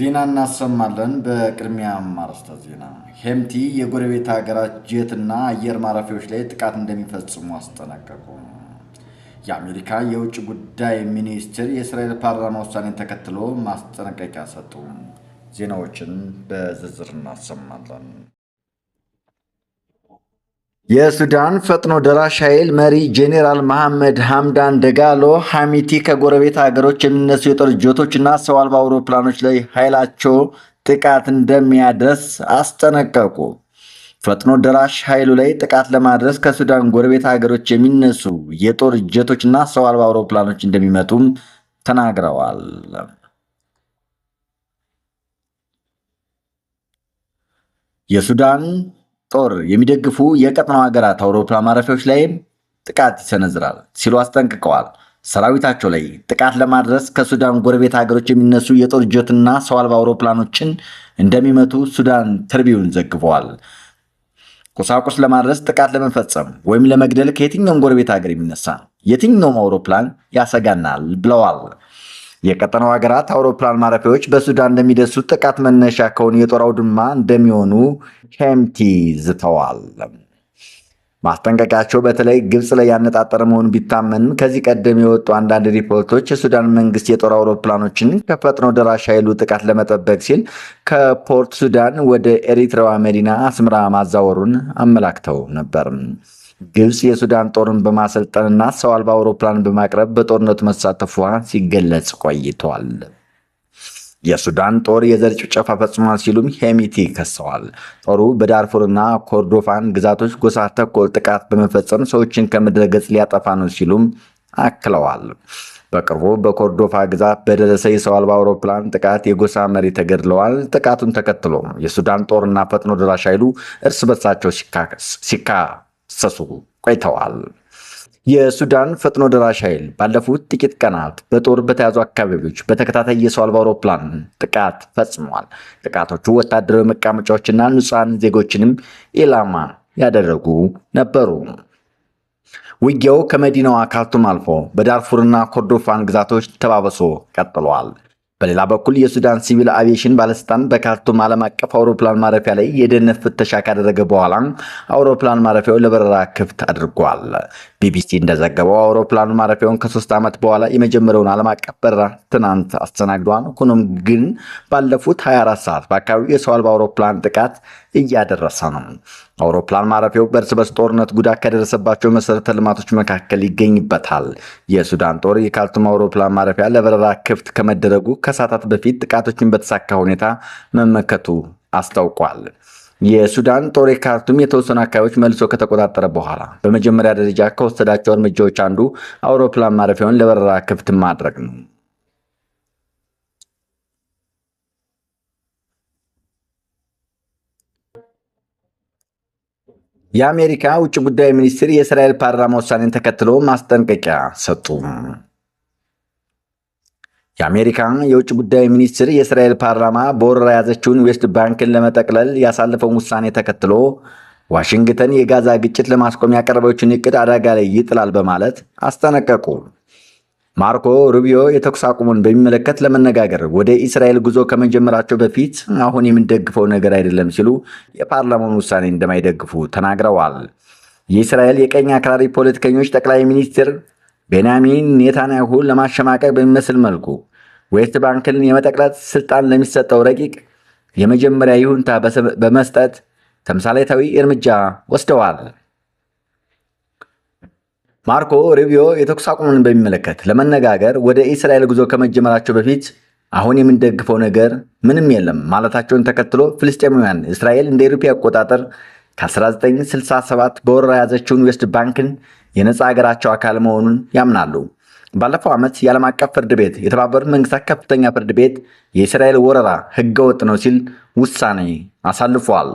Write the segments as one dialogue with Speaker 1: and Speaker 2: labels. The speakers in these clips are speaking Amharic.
Speaker 1: ዜና እናሰማለን። በቅድሚያም አርዕስተ ዜና። ሄምቲ የጎረቤት ሀገራት ጄትና አየር ማረፊያዎች ላይ ጥቃት እንደሚፈጽሙ አስጠነቀቁ። የአሜሪካ የውጭ ጉዳይ ሚኒስትር የእስራኤል ፓርላማ ውሳኔን ተከትሎ ማስጠንቀቂያ ሰጡ። ዜናዎችን በዝርዝር እናሰማለን። የሱዳን ፈጥኖ ደራሽ ኃይል መሪ ጄኔራል መሐመድ ሐምዳን ደጋሎ ሐሚቲ ከጎረቤት ሀገሮች የሚነሱ የጦር ጀቶችና ሰው አልባ አውሮፕላኖች ላይ ኃይላቸው ጥቃት እንደሚያደርስ አስጠነቀቁ። ፈጥኖ ደራሽ ኃይሉ ላይ ጥቃት ለማድረስ ከሱዳን ጎረቤት ሀገሮች የሚነሱ የጦር ጀቶችና ሰው አልባ አውሮፕላኖች እንደሚመጡም ተናግረዋል። የሱዳን ጦር የሚደግፉ የቀጠናው ሀገራት አውሮፕላን ማረፊያዎች ላይ ጥቃት ይሰነዝራል ሲሉ አስጠንቅቀዋል። ሰራዊታቸው ላይ ጥቃት ለማድረስ ከሱዳን ጎረቤት ሀገሮች የሚነሱ የጦር ጀትና ሰው አልባ አውሮፕላኖችን እንደሚመቱ ሱዳን ትሪቢዩን ዘግበዋል። ቁሳቁስ ለማድረስ ጥቃት ለመፈጸም ወይም ለመግደል ከየትኛውም ጎረቤት ሀገር የሚነሳ የትኛውም አውሮፕላን ያሰጋናል ብለዋል። የቀጠናው ሀገራት አውሮፕላን ማረፊያዎች በሱዳን እንደሚደርሱ ጥቃት መነሻ ከሆኑ የጦር አውድማ እንደሚሆኑ ሄምቲ ዝተዋል። ማስጠንቀቂያቸው በተለይ ግብፅ ላይ ያነጣጠረ መሆኑ ቢታመንም ከዚህ ቀደም የወጡ አንዳንድ ሪፖርቶች የሱዳን መንግስት የጦር አውሮፕላኖችን ከፈጥኖ ደራሽ ኃይሉ ጥቃት ለመጠበቅ ሲል ከፖርት ሱዳን ወደ ኤሪትራዋ መዲና አስመራ ማዛወሩን አመላክተው ነበር። ግብፅ የሱዳን ጦርን በማሰልጠንና ሰው አልባ አውሮፕላን በማቅረብ በጦርነቱ መሳተፏ ሲገለጽ ቆይቷል። የሱዳን ጦር የዘር ጭፍጨፋ ፈጽሟል ሲሉም ሄሚቲ ከሰዋል። ጦሩ በዳርፉርና ኮርዶፋን ግዛቶች ጎሳ ተኮር ጥቃት በመፈጸም ሰዎችን ከምድረ ገጽ ሊያጠፋ ነው ሲሉም አክለዋል። በቅርቡ በኮርዶፋ ግዛት በደረሰ የሰው አልባ አውሮፕላን ጥቃት የጎሳ መሪ ተገድለዋል። ጥቃቱን ተከትሎ የሱዳን ጦርና ፈጥኖ ደራሽ ኃይሉ እርስ በርሳቸው ሲካሰሱ ቆይተዋል። የሱዳን ፈጥኖ ደራሽ ኃይል ባለፉት ጥቂት ቀናት በጦር በተያዙ አካባቢዎች በተከታታይ የሰው አልባ አውሮፕላን ጥቃት ፈጽመዋል። ጥቃቶቹ ወታደራዊ መቀመጫዎችና ንጹሐን ዜጎችንም ኢላማ ያደረጉ ነበሩ። ውጊያው ከመዲናዋ ካርቱም አልፎ በዳርፉርና ኮርዶፋን ግዛቶች ተባብሶ ቀጥሏል። በሌላ በኩል የሱዳን ሲቪል አቪዬሽን ባለስልጣን በካርቱም ዓለም አቀፍ አውሮፕላን ማረፊያ ላይ የደህንነት ፍተሻ ካደረገ በኋላ አውሮፕላን ማረፊያው ለበረራ ክፍት አድርጓል። ቢቢሲ እንደዘገበው አውሮፕላኑ ማረፊያውን ከ3 ዓመት በኋላ የመጀመሪያውን ዓለም አቀፍ በረራ ትናንት አስተናግዷል። ሆኖም ግን ባለፉት 24 ሰዓት በአካባቢው የሰው አልባ አውሮፕላን ጥቃት እያደረሰ ነው። አውሮፕላን ማረፊያው በእርስ በርስ ጦርነት ጉዳት ከደረሰባቸው መሰረተ ልማቶች መካከል ይገኝበታል። የሱዳን ጦር የካርቱም አውሮፕላን ማረፊያ ለበረራ ክፍት ከመደረጉ ከሰዓታት በፊት ጥቃቶችን በተሳካ ሁኔታ መመከቱ አስታውቋል። የሱዳን ጦር የካርቱም የተወሰኑ አካባቢዎች መልሶ ከተቆጣጠረ በኋላ በመጀመሪያ ደረጃ ከወሰዳቸው እርምጃዎች አንዱ አውሮፕላን ማረፊያውን ለበረራ ክፍት ማድረግ ነው። የአሜሪካ ውጭ ጉዳይ ሚኒስትር የእስራኤል ፓርላማ ውሳኔን ተከትሎ ማስጠንቀቂያ ሰጡ። የአሜሪካ የውጭ ጉዳይ ሚኒስትር የእስራኤል ፓርላማ በወረራ የያዘችውን ዌስት ባንክን ለመጠቅለል ያሳለፈውን ውሳኔ ተከትሎ ዋሽንግተን የጋዛ ግጭት ለማስቆም ያቀረበችውን እቅድ አደጋ ላይ ይጥላል በማለት አስጠነቀቁ። ማርኮ ሩቢዮ የተኩስ አቁሙን በሚመለከት ለመነጋገር ወደ እስራኤል ጉዞ ከመጀመራቸው በፊት አሁን የምንደግፈው ነገር አይደለም ሲሉ የፓርላማውን ውሳኔ እንደማይደግፉ ተናግረዋል። የእስራኤል የቀኝ አክራሪ ፖለቲከኞች ጠቅላይ ሚኒስትር ቤንያሚን ኔታንያሁ ለማሸማቀቅ በሚመስል መልኩ ዌስት ባንክን የመጠቅለል ስልጣን ለሚሰጠው ረቂቅ የመጀመሪያ ይሁንታ በመስጠት ተምሳሌታዊ እርምጃ ወስደዋል። ማርኮ ሩቢዮ የተኩስ አቁሙን በሚመለከት ለመነጋገር ወደ እስራኤል ጉዞ ከመጀመራቸው በፊት አሁን የምንደግፈው ነገር ምንም የለም ማለታቸውን ተከትሎ ፍልስጤማውያን እስራኤል እንደ አውሮፓ አቆጣጠር ከ1967 በወረራ የያዘችውን ዌስት ባንክን የነፃ ሀገራቸው አካል መሆኑን ያምናሉ። ባለፈው ዓመት የዓለም አቀፍ ፍርድ ቤት የተባበሩት መንግስታት ከፍተኛ ፍርድ ቤት የእስራኤል ወረራ ህገወጥ ነው ሲል ውሳኔ አሳልፏል።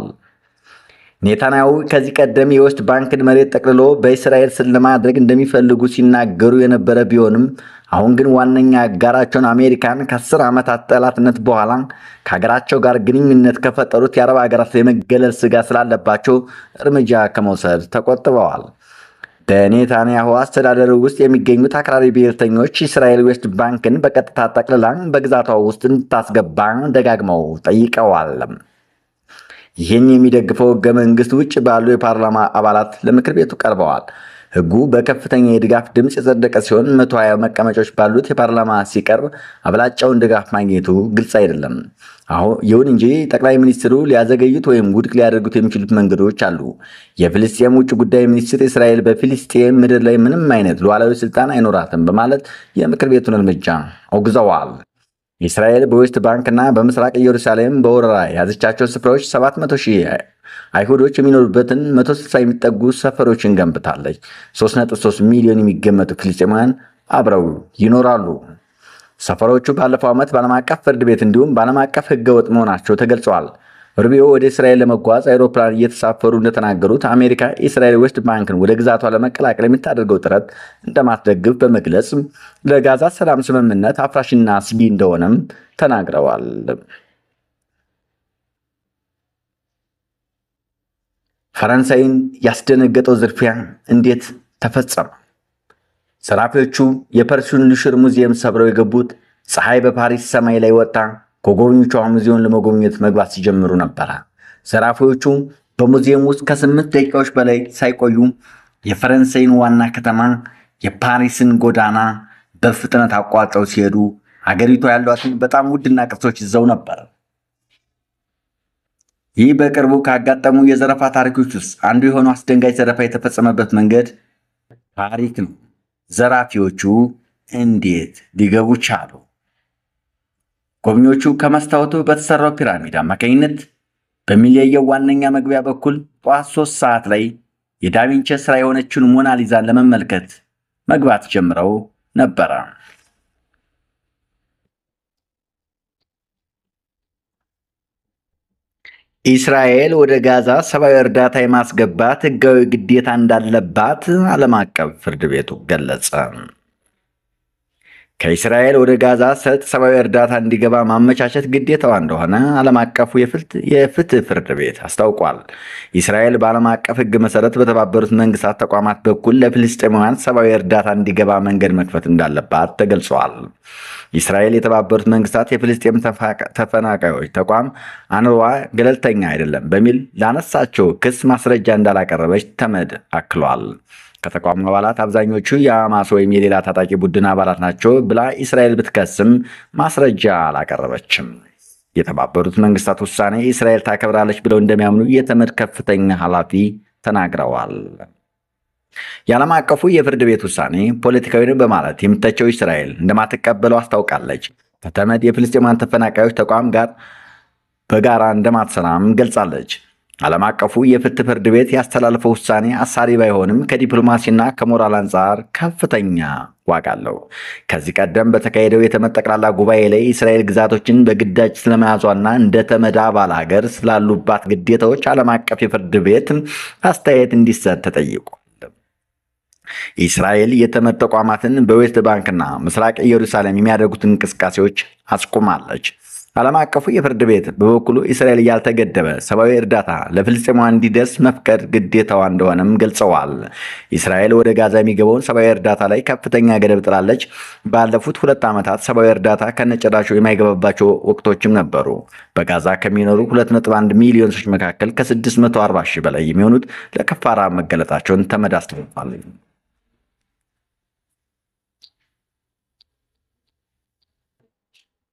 Speaker 1: ኔታንያሁ ከዚህ ቀደም የዌስት ባንክን መሬት ጠቅልሎ በእስራኤል ስር ለማድረግ እንደሚፈልጉ ሲናገሩ የነበረ ቢሆንም አሁን ግን ዋነኛ አጋራቸውን አሜሪካን ከ10 ዓመታት ጠላትነት በኋላ ከሀገራቸው ጋር ግንኙነት ከፈጠሩት የአረብ ሀገራት የመገለል ስጋት ስላለባቸው እርምጃ ከመውሰድ ተቆጥበዋል። በኔታንያሁ አስተዳደር ውስጥ የሚገኙት አክራሪ ብሔርተኞች እስራኤል ዌስት ባንክን በቀጥታ ጠቅልላ በግዛቷ ውስጥ እንድታስገባ ደጋግመው ጠይቀዋል። ይህን የሚደግፈው ሕገ መንግሥት ውጭ ባሉ የፓርላማ አባላት ለምክር ቤቱ ቀርበዋል። ሕጉ በከፍተኛ የድጋፍ ድምፅ የጸደቀ ሲሆን 120 መቀመጫዎች ባሉት የፓርላማ ሲቀርብ አብላጫውን ድጋፍ ማግኘቱ ግልጽ አይደለም። ይሁን እንጂ ጠቅላይ ሚኒስትሩ ሊያዘገዩት ወይም ውድቅ ሊያደርጉት የሚችሉት መንገዶች አሉ። የፍልስጤም ውጭ ጉዳይ ሚኒስትር እስራኤል በፊልስጤም ምድር ላይ ምንም አይነት ሉዓላዊ ስልጣን አይኖራትም በማለት የምክር ቤቱን እርምጃ አውግዘዋል። እስራኤል በዌስት ባንክ እና በምስራቅ ኢየሩሳሌም በወረራ የያዘቻቸው ስፍራዎች 700,000 አይሁዶች የሚኖሩበትን 160 የሚጠጉ ሰፈሮችን ገንብታለች። 3.3 ሚሊዮን የሚገመቱ ፍልስጤማውያን አብረው ይኖራሉ። ሰፈሮቹ ባለፈው ዓመት በዓለም አቀፍ ፍርድ ቤት እንዲሁም በዓለም አቀፍ ሕገወጥ መሆናቸው ተገልጸዋል። ሩቢዮ ወደ እስራኤል ለመጓዝ አይሮፕላን እየተሳፈሩ እንደተናገሩት አሜሪካ የእስራኤል ዌስት ባንክን ወደ ግዛቷ ለመቀላቀል የምታደርገው ጥረት እንደማትደግፍ በመግለጽ ለጋዛ ሰላም ስምምነት አፍራሽና አስጊ እንደሆነም ተናግረዋል። ፈረንሳይን ያስደነገጠው ዝርፊያ እንዴት ተፈጸመ? ዘራፊዎቹ የፐርሱን ሉሽር ሙዚየም ሰብረው የገቡት ፀሐይ በፓሪስ ሰማይ ላይ ወጣ ከጎብኚዎቿ ሙዚየሙን ለመጎብኘት መግባት ሲጀምሩ ነበረ። ዘራፊዎቹ በሙዚየም ውስጥ ከ8 ደቂቃዎች በላይ ሳይቆዩ የፈረንሳይን ዋና ከተማ የፓሪስን ጎዳና በፍጥነት አቋርጠው ሲሄዱ ሀገሪቷ ያሏትን በጣም ውድና ቅርሶች ይዘው ነበር። ይህ በቅርቡ ካጋጠሙ የዘረፋ ታሪኮች ውስጥ አንዱ የሆነው አስደንጋጭ ዘረፋ የተፈጸመበት መንገድ ታሪክ ነው። ዘራፊዎቹ እንዴት ሊገቡ ቻሉ? ጎብኚዎቹ ከመስታወቱ በተሰራው ፒራሚድ አማካኝነት በሚለየው ዋነኛ መግቢያ በኩል ጠዋት 3 ሰዓት ላይ የዳቪንቺ ስራ የሆነችውን ሞናሊዛን ለመመልከት መግባት ጀምረው ነበረ። እስራኤል ወደ ጋዛ ሰብአዊ እርዳታ የማስገባት ሕጋዊ ግዴታ እንዳለባት ዓለም አቀፍ ፍርድ ቤቱ ገለጸ። ከእስራኤል ወደ ጋዛ ሰርጥ ሰብአዊ እርዳታ እንዲገባ ማመቻቸት ግዴታዋ እንደሆነ ዓለም አቀፉ የፍትህ ፍርድ ቤት አስታውቋል። እስራኤል በዓለም አቀፍ ሕግ መሰረት በተባበሩት መንግስታት ተቋማት በኩል ለፍልስጤማውያን ሰብአዊ እርዳታ እንዲገባ መንገድ መክፈት እንዳለባት ተገልጿል። እስራኤል የተባበሩት መንግስታት የፍልስጤም ተፈናቃዮች ተቋም አንርዋ ገለልተኛ አይደለም በሚል ላነሳቸው ክስ ማስረጃ እንዳላቀረበች ተመድ አክሏል። ከተቋሙ አባላት አብዛኞቹ የሐማስ ወይም የሌላ ታጣቂ ቡድን አባላት ናቸው ብላ እስራኤል ብትከስም ማስረጃ አላቀረበችም። የተባበሩት መንግስታት ውሳኔ እስራኤል ታከብራለች ብለው እንደሚያምኑ የተመድ ከፍተኛ ኃላፊ ተናግረዋል። የዓለም አቀፉ የፍርድ ቤት ውሳኔ ፖለቲካዊ ነው በማለት የምተቸው እስራኤል እንደማትቀበለው አስታውቃለች። ከተመድ የፍልስጤማውያን ተፈናቃዮች ተቋም ጋር በጋራ እንደማትሰራም ገልጻለች። ዓለም አቀፉ የፍትህ ፍርድ ቤት ያስተላለፈው ውሳኔ አሳሪ ባይሆንም ከዲፕሎማሲና ከሞራል አንጻር ከፍተኛ ዋጋ አለው። ከዚህ ቀደም በተካሄደው የተመድ ጠቅላላ ጉባኤ ላይ እስራኤል ግዛቶችን በግዳጅ ስለመያዟና እንደ ተመድ አባል ሀገር ስላሉባት ግዴታዎች ዓለም አቀፍ የፍርድ ቤት አስተያየት እንዲሰጥ ተጠይቋል። እስራኤል የተመድ ተቋማትን በዌስት ባንክና ምስራቅ ኢየሩሳሌም የሚያደርጉትን እንቅስቃሴዎች አስቁማለች። ዓለም አቀፉ የፍርድ ቤት በበኩሉ እስራኤል ያልተገደበ ሰብአዊ እርዳታ ለፍልስጤማውያን እንዲደርስ መፍቀድ ግዴታዋ እንደሆነም ገልጸዋል። እስራኤል ወደ ጋዛ የሚገባውን ሰብአዊ እርዳታ ላይ ከፍተኛ ገደብ ጥላለች። ባለፉት 2 ዓመታት ሰብአዊ እርዳታ ከነጭራሹ የማይገባባቸው ወቅቶችም ነበሩ። በጋዛ ከሚኖሩ 2.1 ሚሊዮን ሰዎች መካከል ከ640 ሺህ በላይ የሚሆኑት ለከፋ ረሃብ መገለጣቸውን ተመድ አስታውቋል።